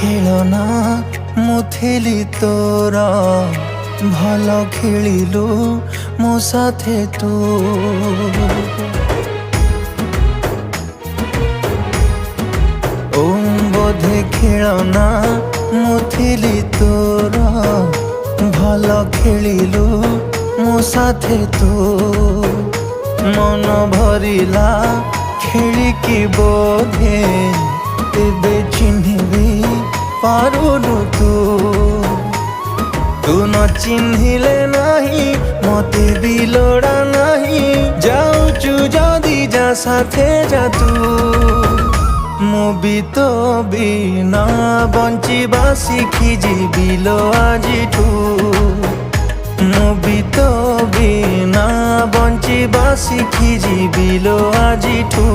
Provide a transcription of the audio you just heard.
खेलना मुथिली तोर भल खेलिलु मो साथे तू ओ बोधे खेलना मुथिली तोर भल खेलिलु मो साथे तू मन भरिला खेलिकी बोधे तेबे चिन्हिबी पारुनु तू न चिन्हिले नहीं मते भी लोड़ा नहीं जाऊचु जदी जा साथे जा तू मु भी तो बिना बंचिबा शिखी जीवी लो आजिठू मु भी तो बिना बंचिबा शिखी जीवी लो आजिठू।